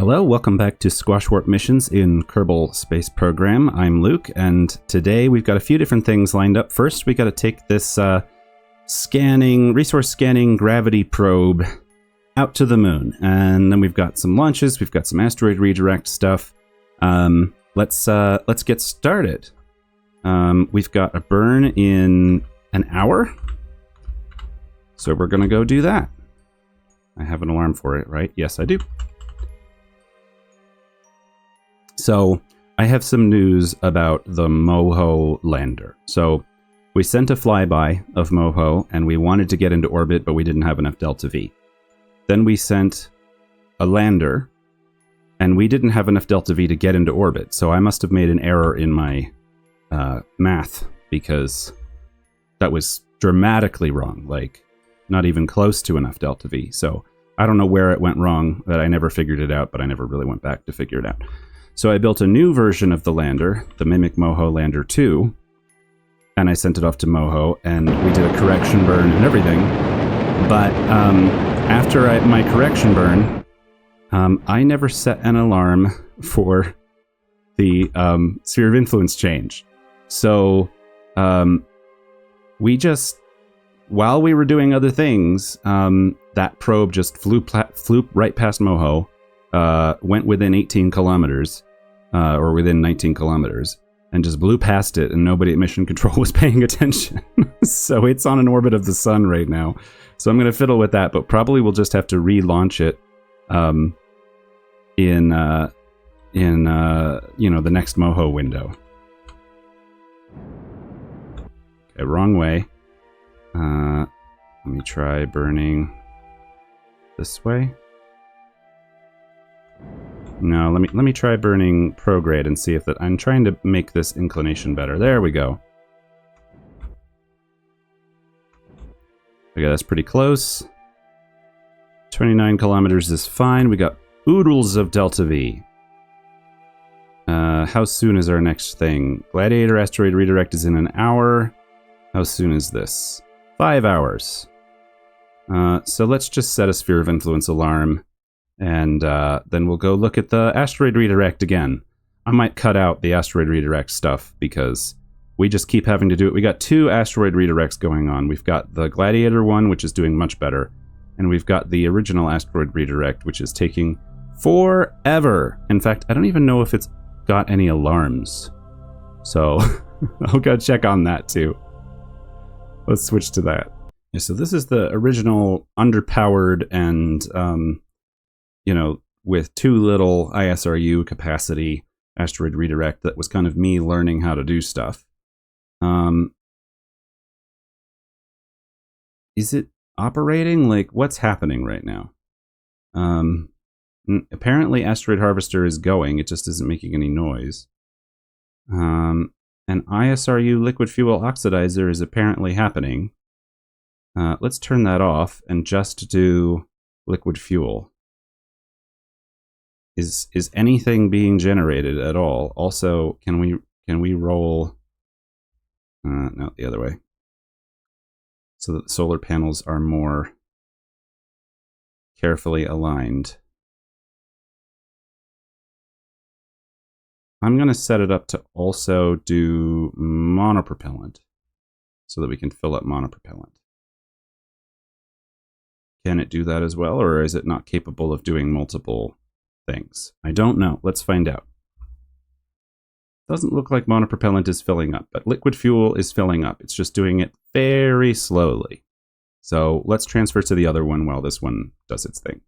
Hello, welcome back to Squashwarp missions in Kerbal Space Program. I'm Luke, and today we've got a few different things lined up. First, we got to take this resource scanning gravity probe out to the moon, and then we've got some launches. We've got some asteroid redirect stuff. Let's get started. We've got a burn in an hour, so we're gonna go do that. I have an alarm for it, right? Yes, I do. So, I have some news about the Moho lander. So, we sent a flyby of Moho, and we wanted to get into orbit, but we didn't have enough delta V. Then we sent a lander, and we didn't have enough delta V to get into orbit. So, I must have made an error in my math, because that was dramatically wrong. Like, not even close to enough delta V. So, I don't know where it went wrong, that I never figured it out, but I never really went back to figure it out. So I built a new version of the lander, the Mimic Moho Lander 2, and I sent it off to Moho, and we did a correction burn and everything. But after my correction burn, I never set an alarm for the sphere of influence change. So we just, while we were doing other things, that probe just flew right past Moho. Went within 18 kilometers, or within 19 kilometers, and just blew past it, and nobody at Mission Control was paying attention. So it's on an orbit of the sun right now. So I'm going to fiddle with that, but probably we'll just have to relaunch it in the next Moho window. Okay, wrong way. Let me try burning this way. No, let me try burning prograde and see if that. I'm trying to make this inclination better. There we go. Okay, that's pretty close. 29 kilometers is fine. We got oodles of delta V. How soon is our next thing? Gladiator asteroid redirect is in an hour. How soon is this? 5 hours. So let's just set a sphere of influence alarm. And then we'll go look at the asteroid redirect again. I might cut out the asteroid redirect stuff because we just keep having to do it. We got 2 asteroid redirects going on. We've got the Gladiator one, which is doing much better. And we've got the original asteroid redirect, which is taking forever. In fact, I don't even know if it's got any alarms. So I'll go check on that too. Let's switch to that. Yeah, so this is the original underpowered and with too little ISRU capacity asteroid redirect that was kind of me learning how to do stuff. Is it operating? Like, what's happening right now? Apparently asteroid harvester is going, it just isn't making any noise. An ISRU liquid fuel oxidizer is apparently happening. Let's turn that off and just do liquid fuel. Is anything being generated at all? Also, can we roll? No, the other way. So that the solar panels are more carefully aligned. I'm going to set it up to also do monopropellant so that we can fill up monopropellant. Can it do that as well, or is it not capable of doing multiple things? I don't know. Let's find out. Doesn't look like monopropellant is filling up, but liquid fuel is filling up. It's just doing it very slowly. So let's transfer to the other one while this one does its thing.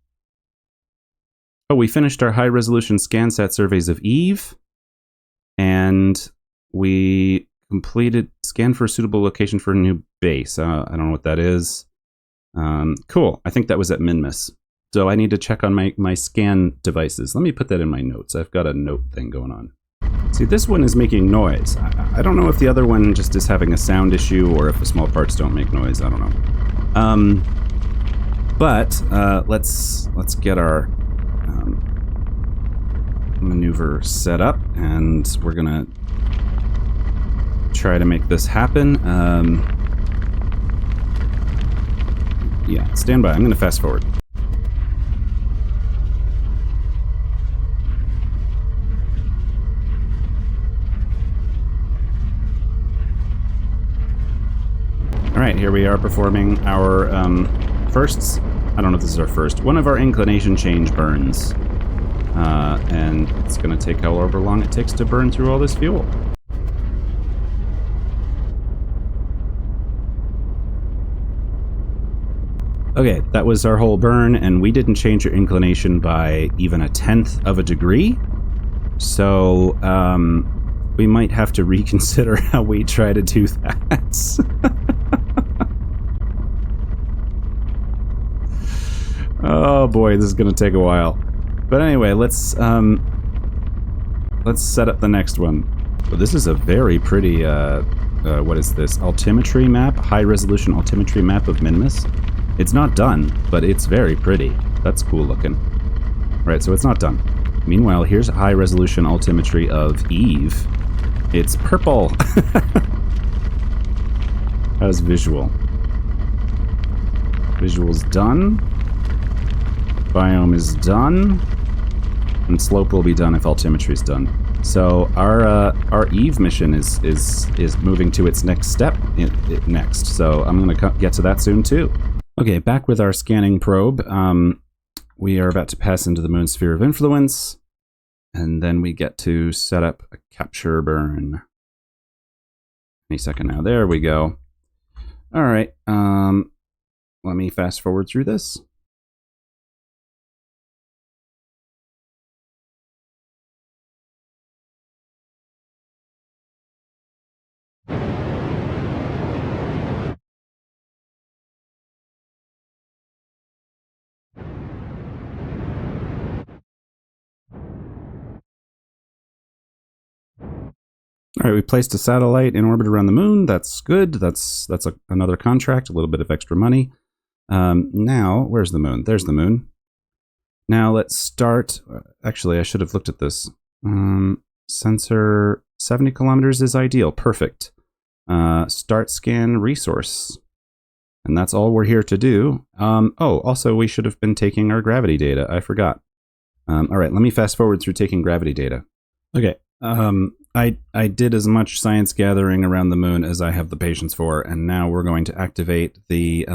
Oh, we finished our high-resolution ScanSat surveys of Eve, and we completed scan for a suitable location for a new base. I don't know what that is. Cool. I think that was at Minmus. So I need to check on my scan devices. Let me put that in my notes. I've got a note thing going on. See, this one is making noise. I don't know if the other one just is having a sound issue or if the small parts don't make noise. I don't know. But let's get our maneuver set up, and we're gonna try to make this happen. Yeah, stand by. I'm gonna fast forward. Alright, here we are performing our firsts. I don't know if this is our first. One of our inclination change burns. And it's going to take however long it takes to burn through all this fuel. Okay, that was our whole burn, and we didn't change your inclination by even 1/10 of a degree. So, we might have to reconsider how we try to do that. Oh boy, this is going to take a while. But anyway, let's set up the next one. So this is a very pretty, what is this? Altimetry map? High-resolution altimetry map of Minmus. It's not done, but it's very pretty. That's cool looking. Right, so it's not done. Meanwhile, here's high-resolution altimetry of Eve. It's purple! How's visual? Visual's done. Biome is done. And slope will be done if altimetry's done. So our Eve mission is moving to its next step next. So I'm going to get to that soon too. Okay, back with our scanning probe. We are about to pass into the moon sphere of influence, and then we get to set up a capture burn. Any second now. There we go. All right. Let me fast forward through this. All right, we placed a satellite in orbit around the moon. That's good. That's another contract, a little bit of extra money. Now, where's the moon? There's the moon. Now let's start. Actually, I should have looked at this. Sensor 70 kilometers is ideal. Perfect. Start scan resource. And that's all we're here to do. Oh, also, we should have been taking our gravity data. I forgot. All right, let me fast forward through taking gravity data. Okay. I did as much science gathering around the moon as I have the patience for, and now we're going to activate the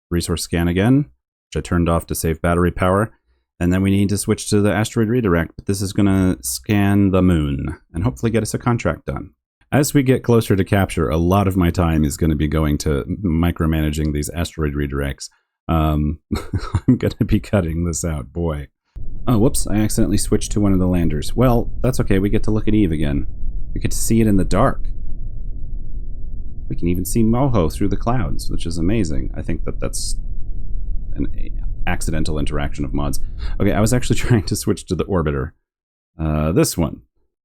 resource scan again, which I turned off to save battery power, and then we need to switch to the asteroid redirect, but this is going to scan the moon and hopefully get us a contract done. As we get closer to capture, a lot of my time is going to be going to micromanaging these asteroid redirects. I'm going to be cutting this out, boy. Oh, whoops, I accidentally switched to one of the landers. Well, that's okay, we get to look at Eve again. We get to see it in the dark. We can even see Moho through the clouds, which is amazing. I think that's an accidental interaction of mods. Okay, I was actually trying to switch to the orbiter. This one.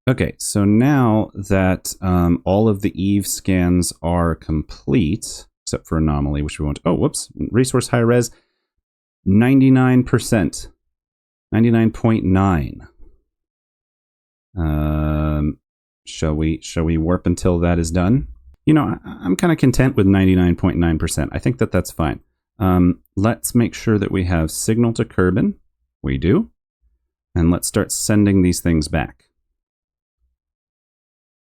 Okay, so now that all of the Eve scans are complete, except for anomaly, which we won't... Oh, whoops. Resource high res, 99%. 99.9. Shall we warp until that is done? You know, I'm kind of content with 99.9%. I think that's fine. Let's make sure that we have signal to Kerbin. We do. And let's start sending these things back.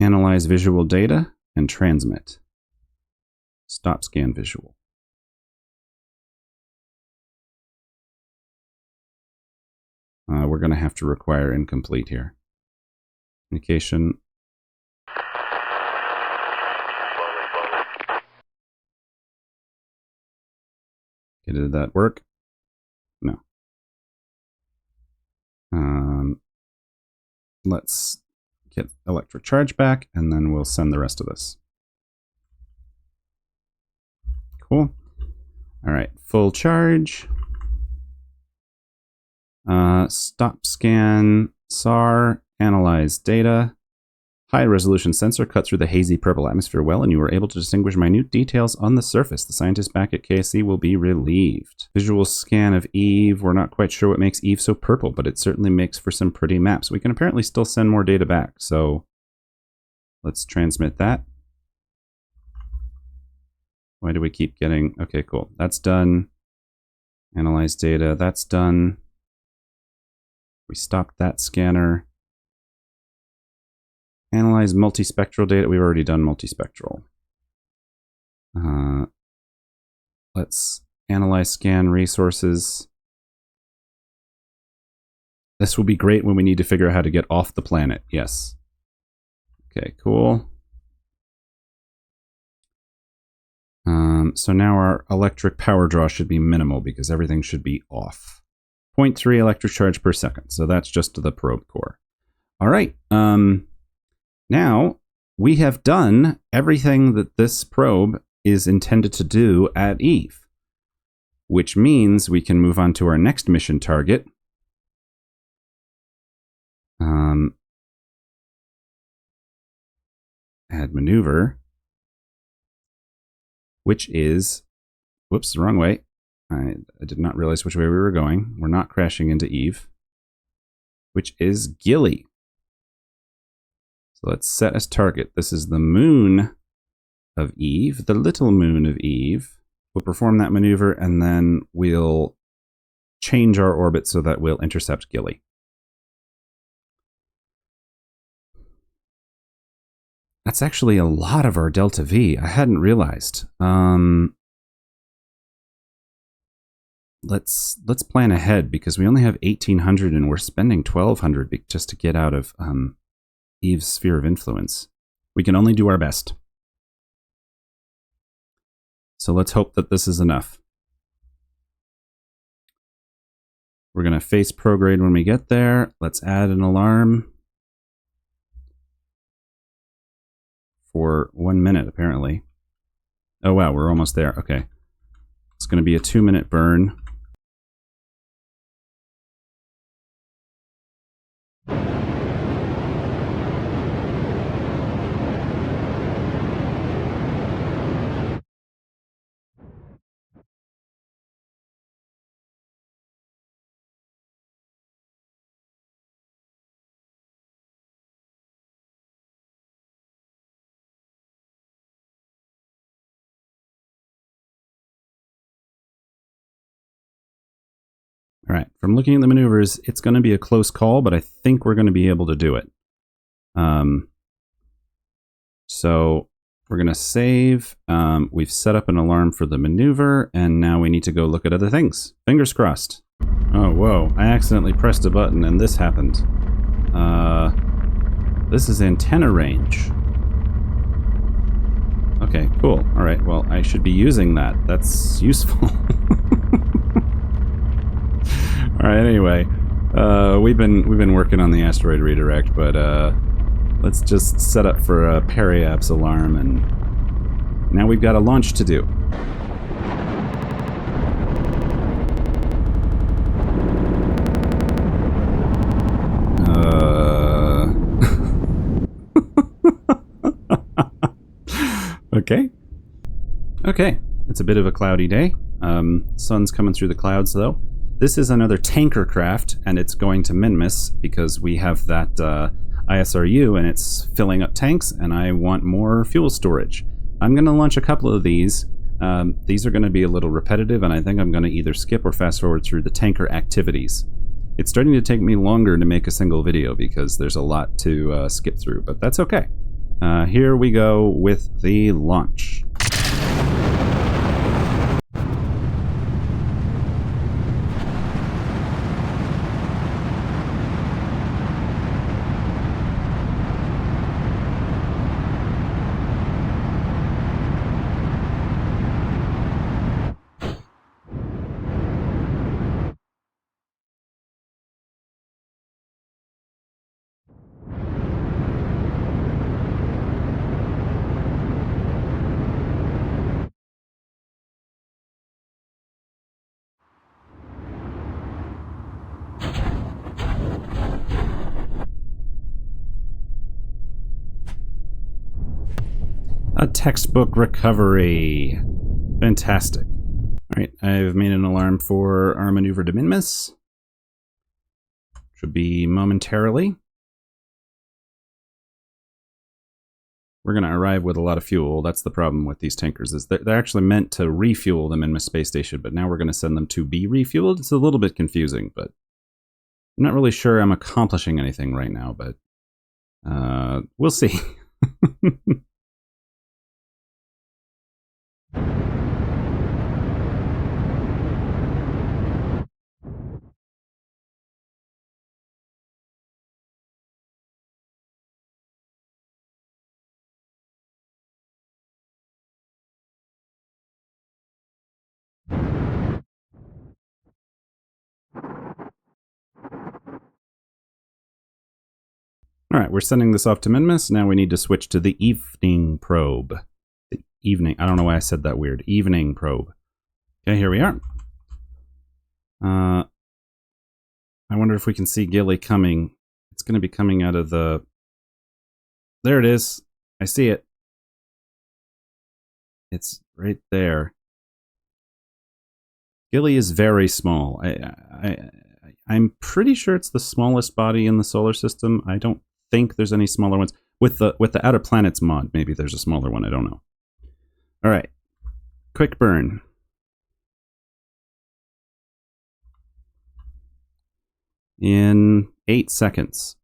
Analyze visual data and transmit. Stop scan visual. We're going to have to require incomplete here. Communication. Okay, did that work? No. Let's get electric charge back, and then we'll send the rest of this. Cool. All right, full charge. Stop scan, SAR, analyze data. High resolution sensor cut through the hazy purple atmosphere well, and you were able to distinguish minute details on the surface. The scientists back at KSP will be relieved. Visual scan of Eve. We're not quite sure what makes Eve so purple, but it certainly makes for some pretty maps. We can apparently still send more data back, so let's transmit that. Why do we keep getting... Okay, cool. That's done. Analyze data. That's done. We stopped that scanner. Analyze multispectral data. We've already done multispectral. Let's analyze scan resources. This will be great when we need to figure out how to get off the planet. Yes. Okay, cool. So now our electric power draw should be minimal because everything should be off. 0.3 electric charge per second. So that's just the probe core. All right. Now we have done everything that this probe is intended to do at Eve, which means we can move on to our next mission target. Add maneuver, which is, whoops, the wrong way. I did not realize which way we were going. We're not crashing into Eve, which is Gilly. So let's set as target. This is the moon of Eve, the little moon of Eve. We'll perform that maneuver and then we'll change our orbit so that we'll intercept Gilly. That's actually a lot of our delta V. I hadn't realized. Let's plan ahead because we only have 1,800 and we're spending 1,200 just to get out of Eve's sphere of influence. We can only do our best. So let's hope that this is enough. We're going to face prograde when we get there. Let's add an alarm. For 1 minute, apparently. Oh, wow, we're almost there. Okay. It's going to be a 2-minute burn. All right, from looking at the maneuvers, it's going to be a close call, but I think we're going to be able to do it. So we're going to save. We've set up an alarm for the maneuver, and now we need to go look at other things. Fingers crossed. Oh, whoa. I accidentally pressed a button, and this happened. This is antenna range. Okay, cool. All right, well, I should be using that. That's useful. All right, anyway, we've been working on the asteroid redirect, but let's just set up for a periapse alarm, and now we've got a launch to do. Okay. Okay, it's a bit of a cloudy day. Sun's coming through the clouds, though. This is another tanker craft, and it's going to Minmus because we have that ISRU, and it's filling up tanks, and I want more fuel storage. I'm going to launch a couple of these. These are going to be a little repetitive, and I think I'm going to either skip or fast forward through the tanker activities. It's starting to take me longer to make a single video because there's a lot to skip through, but that's okay. Here we go with the launch. A textbook recovery. Fantastic. Alright, I've made an alarm for our maneuver de minimis. Should be momentarily. We're going to arrive with a lot of fuel. That's the problem with these tankers, is they're actually meant to refuel the Minimus space station, but now we're going to send them to be refueled. It's a little bit confusing, but I'm not really sure I'm accomplishing anything right now, but we'll see. All right, we're sending this off to Minmus. Now we need to switch to the evening probe. The evening. I don't know why I said that weird. Evening probe. Okay, here we are. I wonder if we can see Gilly coming. It's going to be coming out of the... There it is. I see it. It's right there. Gilly is very small. I'm pretty sure it's the smallest body in the solar system. I don't think there's any smaller ones. With the Outer Planets mod, maybe there's a smaller one. I don't know. All right. Quick burn. In 8 seconds.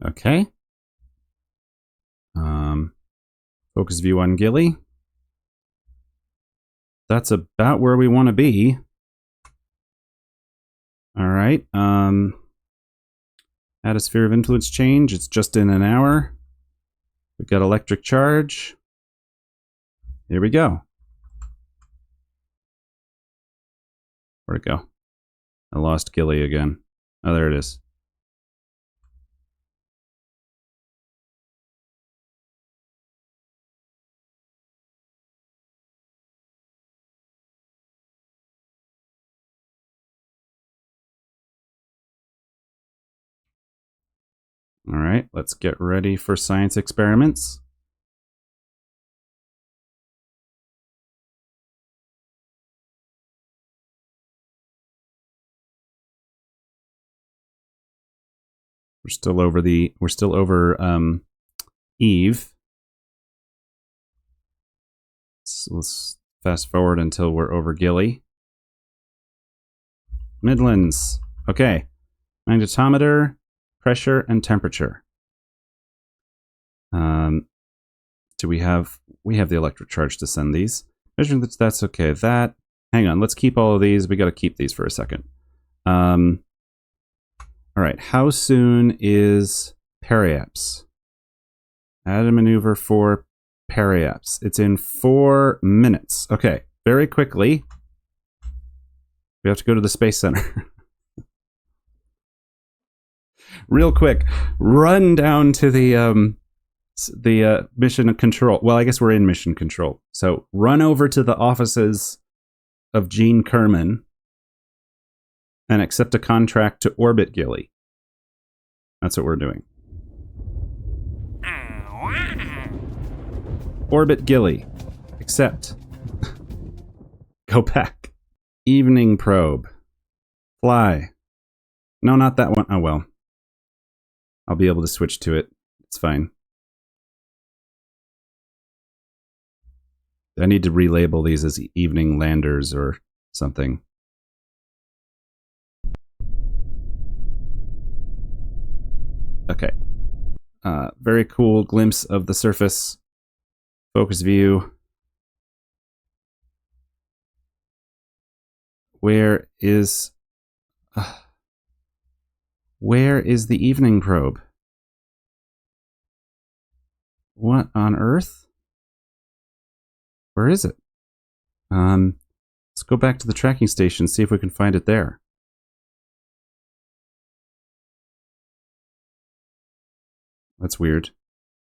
Okay. Focus view on Gilly. That's about where we want to be. All right. Add a sphere of influence change. It's just in an hour. We've got electric charge. Here we go. Where'd it go? I lost Gilly again. Oh, there it is. All right, let's get ready for science experiments. We're still over Eve. So let's fast forward until we're over Gilly. Midlands. Okay. Magnetometer, pressure, and temperature. We have the electric charge to send these. Measuring that's okay. Hang on, let's keep all of these. We got to keep these for a second. All right, how soon is periaps? Add a maneuver for periaps. It's in 4 minutes. Okay, very quickly. We have to go to the Space Center. Real quick, run down to the mission control. Well, I guess we're in mission control. So run over to the offices of Gene Kerman and accept a contract to orbit Gilly. That's what we're doing. Orbit Gilly. Accept. Go back. Evening probe. Fly. No, not that one. Oh, well. I'll be able to switch to it. It's fine. I need to relabel these as evening landers or something. Okay. Very cool glimpse of the surface. Focus view. Where is the evening probe? What on earth? Where is it? Let's go back to the tracking station, see if we can find it there. That's weird.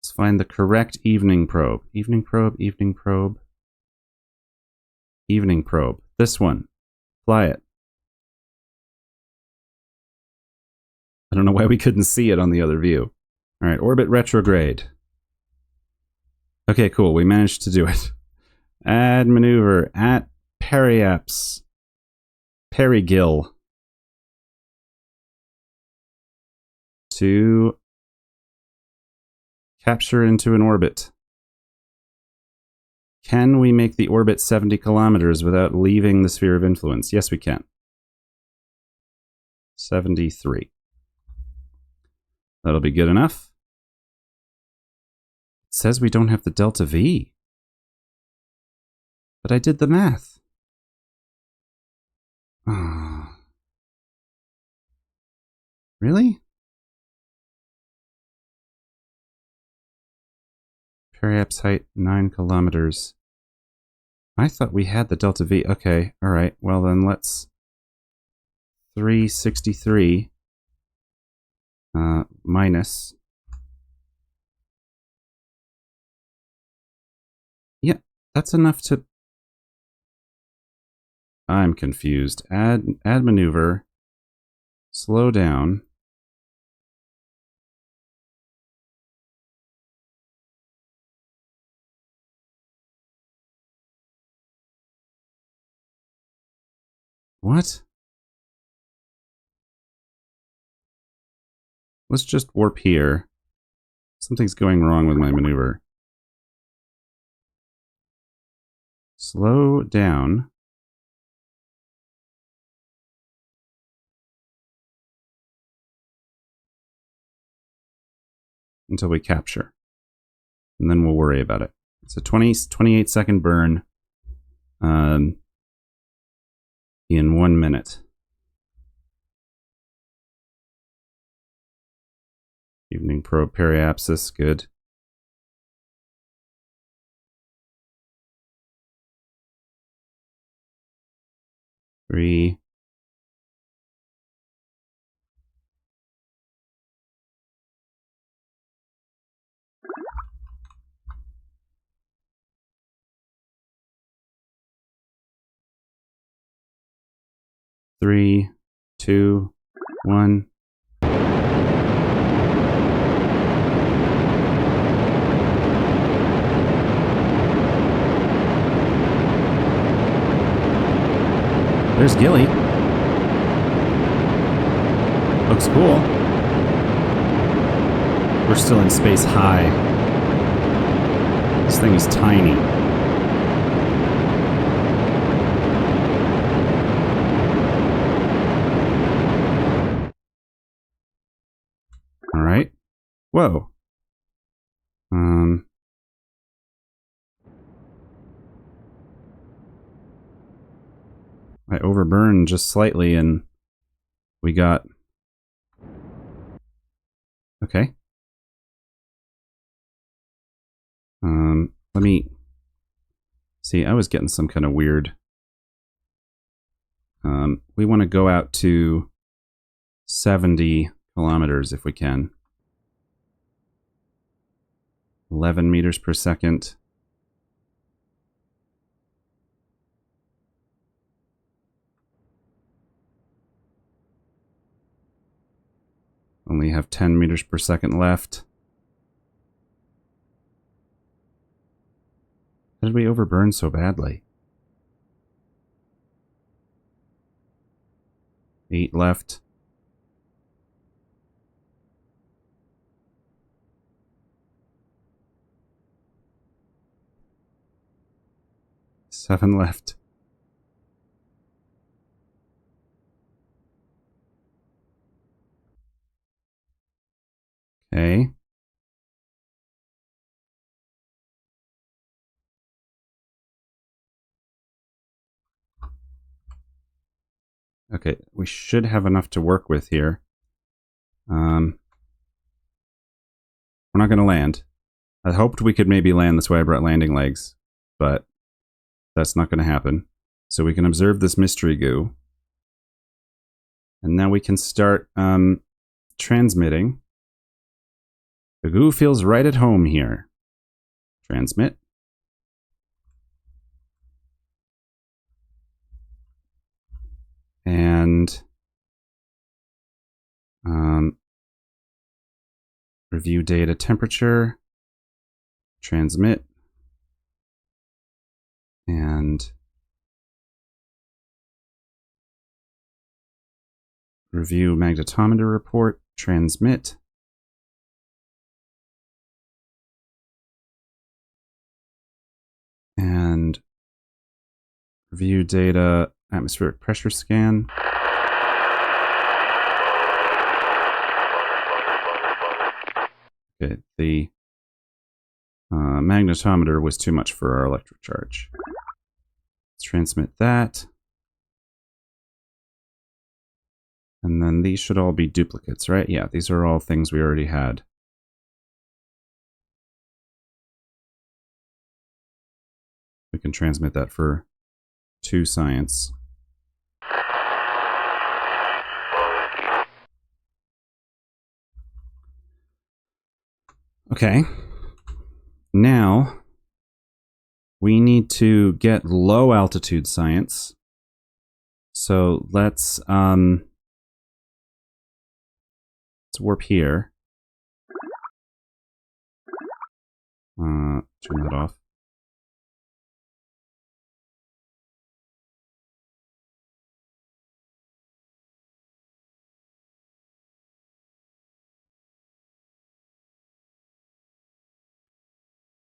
Let's find the correct evening probe. Evening probe, evening probe. Evening probe. This one. Fly it. I don't know why we couldn't see it on the other view. All right, orbit retrograde. Okay, cool. We managed to do it. Add maneuver at periaps. Perigil. To capture into an orbit. Can we make the orbit 70 kilometers without leaving the sphere of influence? Yes, we can. 73. That'll be good enough. It says we don't have the delta V. But I did the math. Oh. Really? Periapse height 9 kilometers. I thought we had the delta V. Okay, alright. Well then let's 363 minus. Yeah, that's enough to. I'm confused. Add maneuver. Slow down. What? Let's just warp here. Something's going wrong with my maneuver. Slow down. Until we capture. And then we'll worry about it. It's a 28 second burn in 1 minute. Evening probe periapsis, good. Three. Three, 2, 1. There's Gilly. Looks cool. We're still in space high. This thing is tiny. All right. Whoa. I overburned just slightly and we got... Okay. Let me... See, I was getting some kind of weird... we want to go out to 70 kilometers if we can. 11 meters per second. Only have 10 meters per second left. How did we overburn so badly? 8 left. Seven left. Okay. Okay, we should have enough to work with here. We're not going to land. I hoped we could maybe land this way. I brought landing legs, but that's not going to happen. So we can observe this mystery goo. And now we can start transmitting. The goo feels right at home here. Transmit. And review data temperature. Transmit. And review magnetometer report. Transmit. And review data atmospheric pressure scan. Okay, the magnetometer was too much for our electric charge. Let's transmit that. And then these should all be duplicates, right? Yeah, these are all things we already had. We can transmit that for 2 science. Okay. Now, we need to get low altitude science. So let's warp here. Turn that off.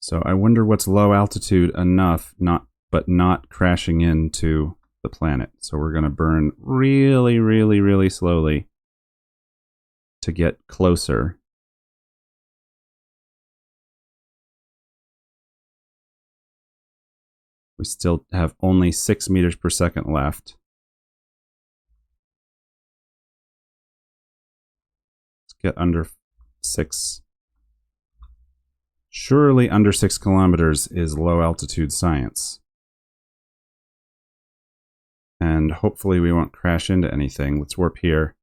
So I wonder what's low altitude enough, but not crashing into the planet. So we're going to burn really, really, really slowly to get closer. We still have only 6 meters per second left. Let's get under 6. Surely under 6 kilometers is low altitude science. And hopefully we won't crash into anything. Let's warp here.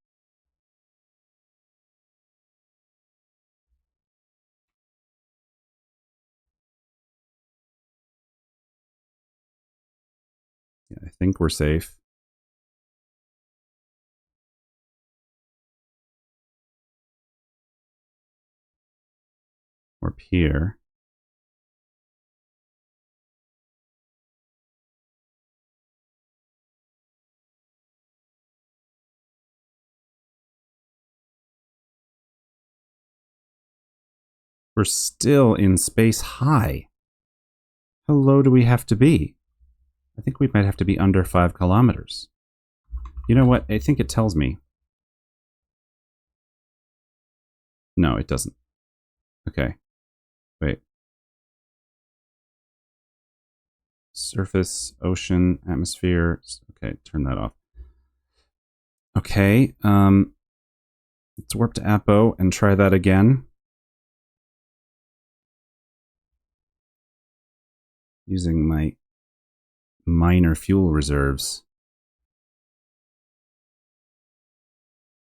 Yeah, I think we're safe. Warp here. We're still in space high. How low do we have to be? I think we might have to be under 5 kilometers. You know what? I think it tells me. No, it doesn't. Okay. Wait. Surface, ocean, atmosphere. Okay, turn that off. Okay. Let's warp to Apo and try that again. Using my minor fuel reserves.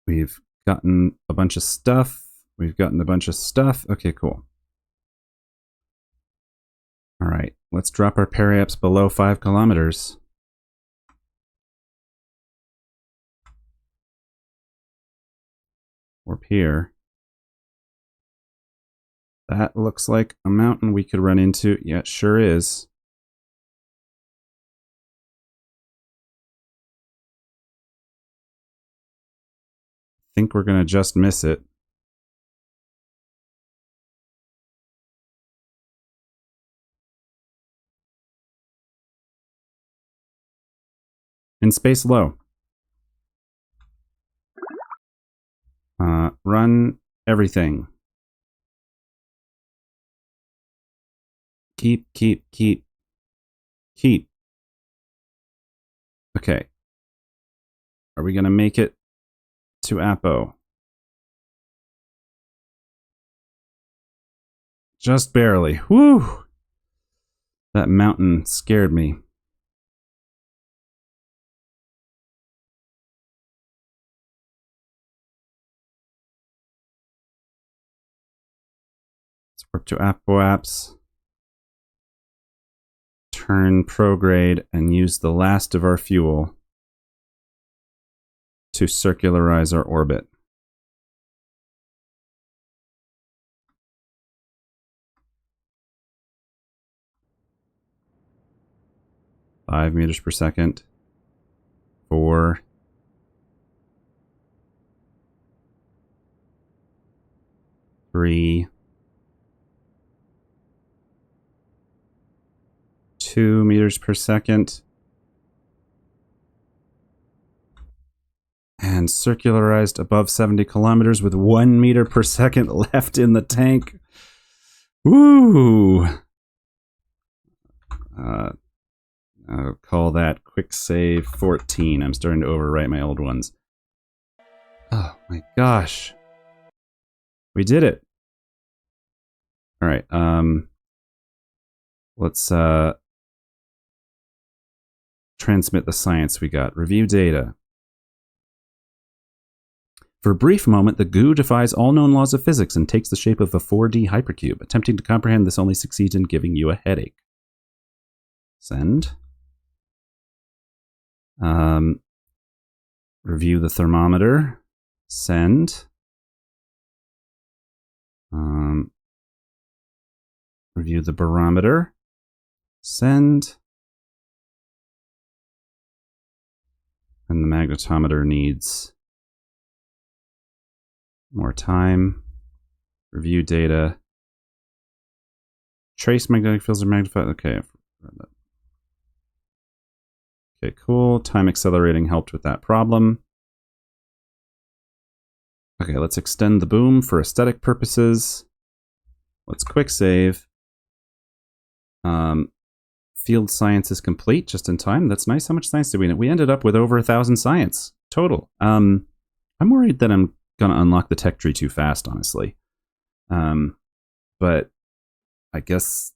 We've gotten a bunch of stuff. Okay, cool. All right, let's drop our periaps below 5 kilometers. Warp here. That looks like a mountain we could run into. Yeah, it sure is. I think we're going to just miss it. In space low. Run everything. Keep. Okay. Are we going to make it to Apo? Just barely. Whew! That mountain scared me. Let's warp to Apo apps. Turn prograde and use the last of our fuel to circularize our orbit. Five meters per second. 4. 3. 2 meters per second. And circularized above 70 kilometers with 1 meter per second left in the tank. Woo! I'll call that quick save 14. I'm starting to overwrite my old ones. Oh my gosh. We did it. All right. Let's transmit the science we got. Review data. For a brief moment, the goo defies all known laws of physics and takes the shape of a 4D hypercube. Attempting to comprehend this only succeeds in giving you a headache. Send. Review the thermometer. Send. Review the barometer. Send. And the magnetometer needs more time. Review data. Trace magnetic fields are magnified. Okay, I've read that. Okay, cool. Time accelerating helped with that problem. Okay, let's extend the boom for aesthetic purposes. Let's quick save. Field science is complete just in time. That's nice. How much science did we need? We ended up with over 1,000 science total. I'm worried that I'm gonna unlock the tech tree too fast, honestly. But I guess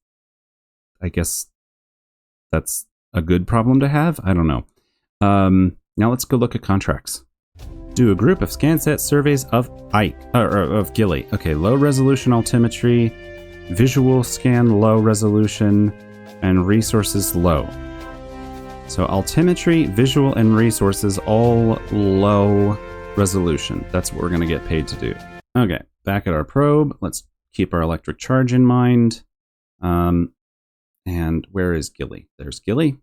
that's a good problem to have. I don't know. Now let's go look at contracts. Do a group of ScanSat surveys of of Gilly. Okay, low resolution altimetry, visual scan low resolution, and resources low. So altimetry, visual, and resources all low resolution. That's what we're going to get paid to do. Okay, back at our probe. Let's keep our electric charge in mind. And where is Gilly? There's Gilly.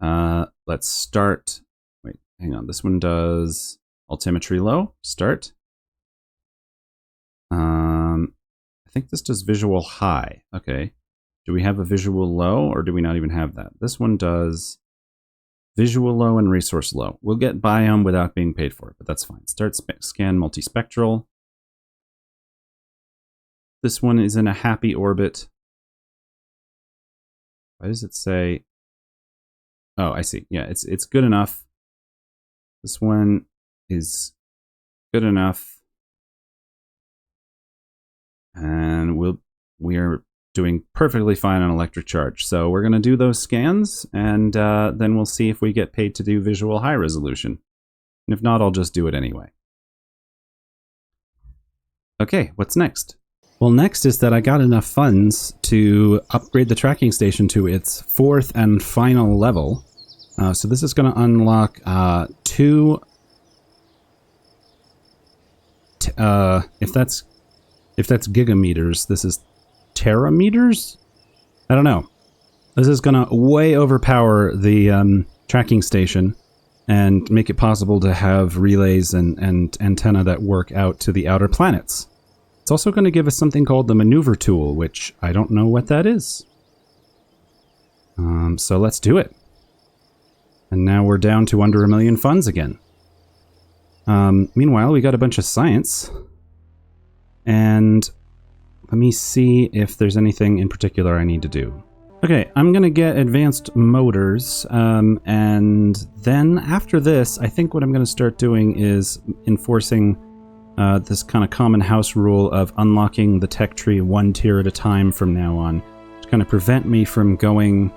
Let's start. Wait, hang on. This one does altimetry low. Start. I think this does visual high. Okay. Do we have a visual low, or do we not even have that? This one does visual low and resource low. We'll get biome without being paid for it, but that's fine. Start scan multispectral. This one is in a happy orbit. Why does it say? Oh, I see. Yeah, it's good enough. This one is good enough, and we are doing perfectly fine on electric charge. So we're going to do those scans, and then we'll see if we get paid to do visual high resolution. And if not, I'll just do it anyway. Okay, what's next? Well, next is that I got enough funds to upgrade the tracking station to its 4th and final level. So this is going to unlock 2... if that's gigameters, this is terameters? I don't know. This is going to way overpower the tracking station and make it possible to have relays and antenna that work out to the outer planets. It's also going to give us something called the maneuver tool, which I don't know what that is. So let's do it. And now we're down to under 1 million funds again. Meanwhile, we got a bunch of science. And let me see if there's anything in particular I need to do. Okay, I'm going to get advanced motors. And then after this, I think what I'm going to start doing is enforcing this kind of common house rule of unlocking the tech tree 1 tier at a time from now on, to kind of prevent me from going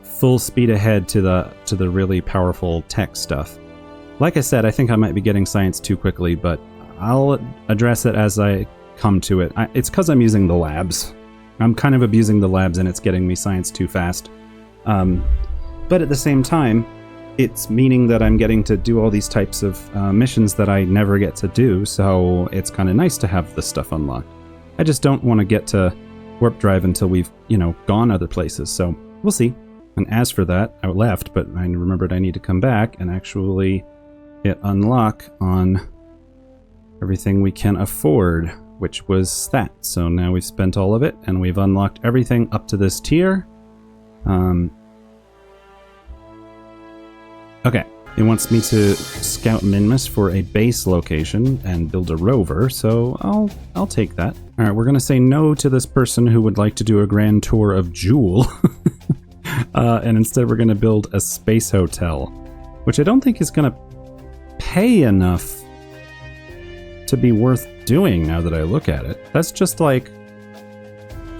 full speed ahead to the really powerful tech stuff. Like I said, I think I might be getting science too quickly, but I'll address it as I come to it. It's because I'm using the labs. I'm kind of abusing the labs and it's getting me science too fast. But at the same time, it's meaning that I'm getting to do all these types of missions that I never get to do, so it's kind of nice to have this stuff unlocked. I just don't want to get to warp drive until we've, gone other places, so we'll see. And as for that, I left, but I remembered I need to come back and actually hit unlock on everything we can afford, which was that. So now we've spent all of it, and we've unlocked everything up to this tier. Okay, It wants me to scout Minmus for a base location and build a rover, so I'll take that. All right, we're gonna say no to this person who would like to do a grand tour of Jewel, and instead we're gonna build a space hotel, which I don't think is gonna pay enough to be worth doing now that I look at it. That's just like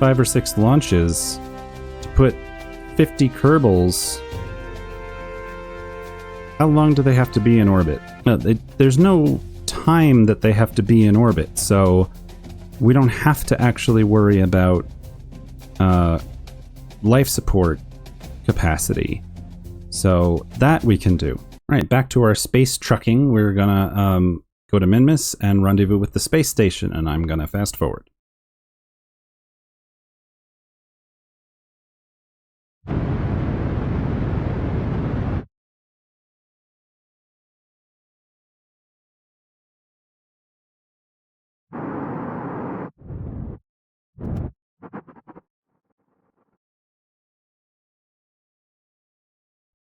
5 or 6 launches to put 50 Kerbals. How long do they have to be in orbit? No, there's no time that they have to be in orbit, so we don't have to actually worry about life support capacity. So that we can do. All right, back to our space trucking. We're gonna go to Minmus and rendezvous with the space station, and I'm gonna fast forward.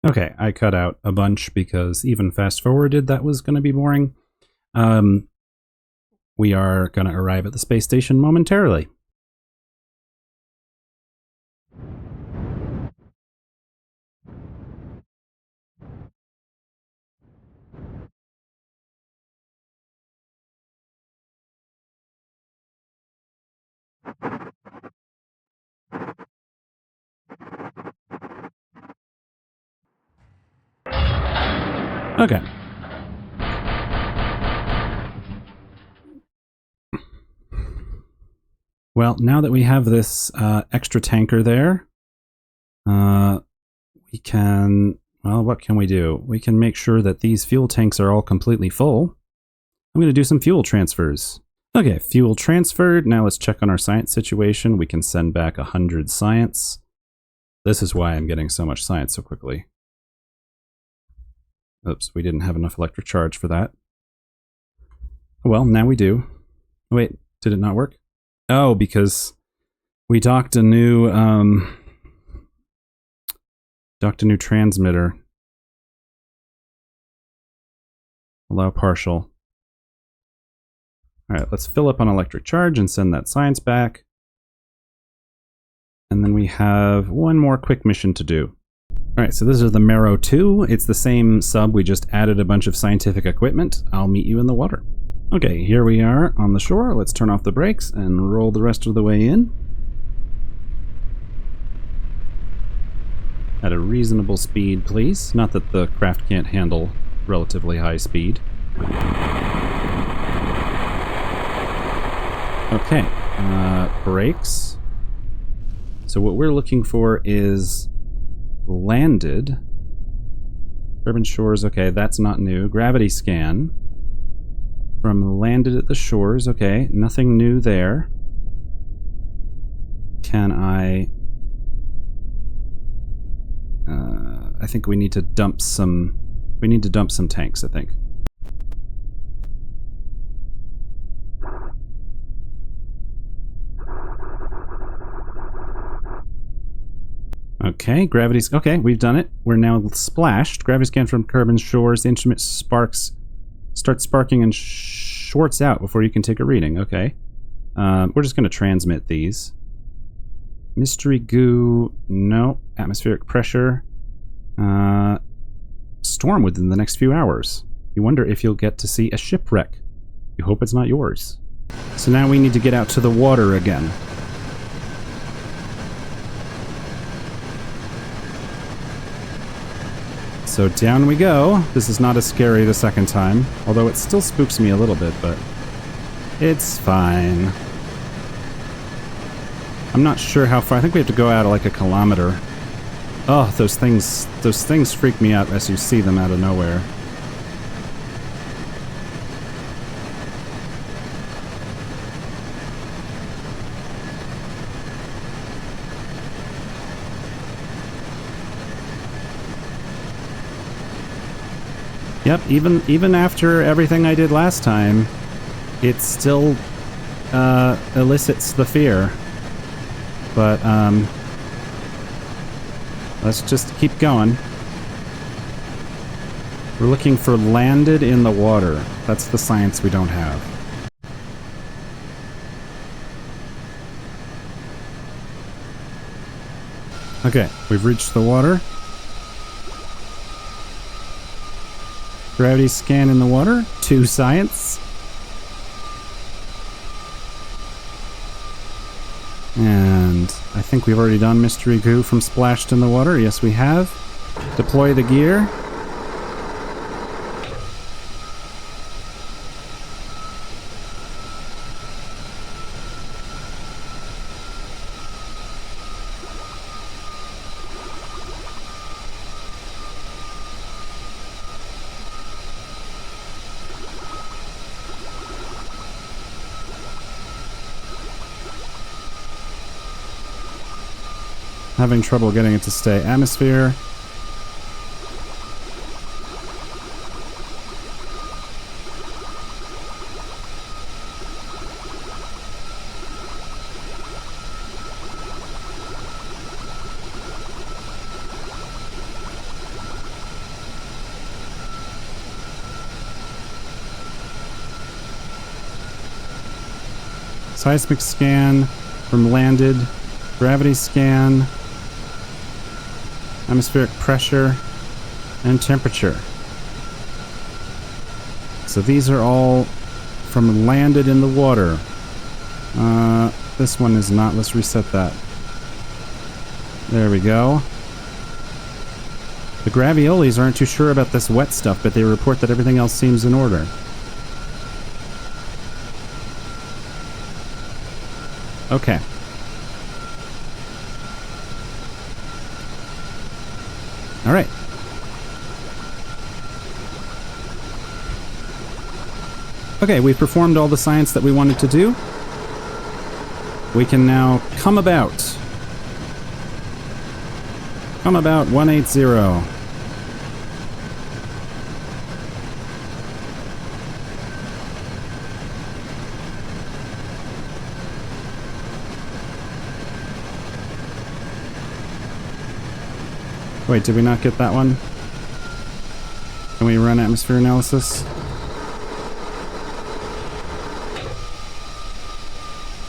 Okay, I cut out a bunch because even fast forwarded, that was going to be boring. We are going to arrive at the space station momentarily. Okay. Well, now that we have this extra tanker there, we can, well, what can we do? We can make sure that these fuel tanks are all completely full. I'm going to do some fuel transfers. Okay, fuel transferred. Now let's check on our science situation. We can send back 100 science. This is why I'm getting so much science so quickly. Oops, we didn't have enough electric charge for that. Well, now we do. Wait, did it not work? Oh, because we docked a new transmitter. Allow partial. All right, let's fill up on electric charge and send that science back. And then we have one more quick mission to do. All right, so this is the Marrow 2. It's the same sub. We just added a bunch of scientific equipment. I'll meet you in the water. Okay, here we are on the shore. Let's turn off the brakes and roll the rest of the way in. At a reasonable speed, please. Not that the craft can't handle relatively high speed. Okay, brakes. So what we're looking for is landed. Urban shores, okay, that's not new. Gravity scan. From landed at the shores, okay, nothing new there. Can I think we need to dump some tanks, I think. Okay, gravity's okay, we've done it. We're now splashed. Gravity scan from Kerbin shores. The instrument starts sparking and shorts out before you can take a reading. Okay. We're just going to transmit these. Mystery goo, no. Atmospheric pressure. Storm within the next few hours. You wonder if you'll get to see a shipwreck. You hope it's not yours. So now we need to get out to the water again. So down we go. This is not as scary the second time, although it still spooks me a little bit, but it's fine. I'm not sure how far. I think we have to go out like a kilometer. Oh, those things freak me out as you see them out of nowhere. Yep, even after everything I did last time, it still elicits the fear. But let's just keep going. We're looking for landed in the water. That's the science we don't have. Okay, we've reached the water. Gravity scan in the water. 2 science. And I think we've already done Mystery Goo from Splashed in the Water. Yes, we have. Deploy the gear. Having trouble getting it to stay atmosphere. Seismic scan from landed. Gravity scan. Atmospheric pressure and temperature. So these are all from landed in the water. This one is not. Let's reset that. There we go. The Graviolis aren't too sure about this wet stuff, but they report that everything else seems in order. Okay. All right. Okay, we've performed all the science that we wanted to do. We can now come about. Come about 180. Wait, did we not get that one? Can we run atmosphere analysis?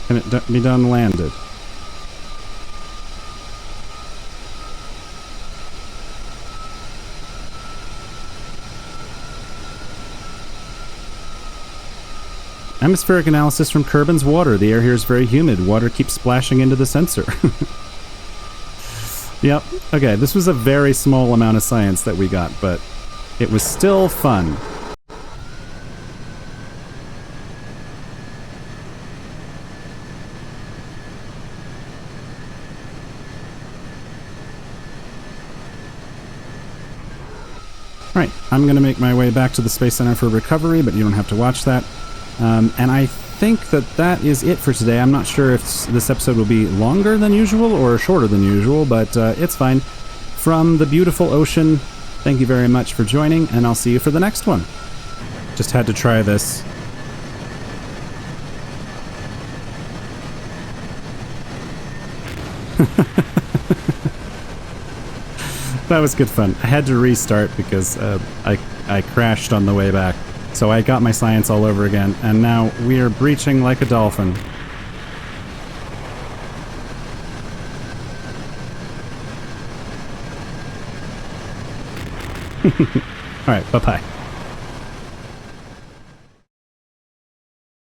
Can it be done landed? Atmospheric analysis from Kerbin's water. The air here is very humid. Water keeps splashing into the sensor. Yep. Okay, this was a very small amount of science that we got, but it was still fun. Right, I'm going to make my way back to the Space Center for recovery, but you don't have to watch that. And I think that is it for today. I'm not sure if this episode will be longer than usual or shorter than usual, but it's fine. From the beautiful ocean, thank you very much for joining, and I'll see you for the next one. Just had to try this. That was good fun. I had to restart because I crashed on the way back. So I got my science all over again, and now we are breaching like a dolphin. Alright, bye-bye.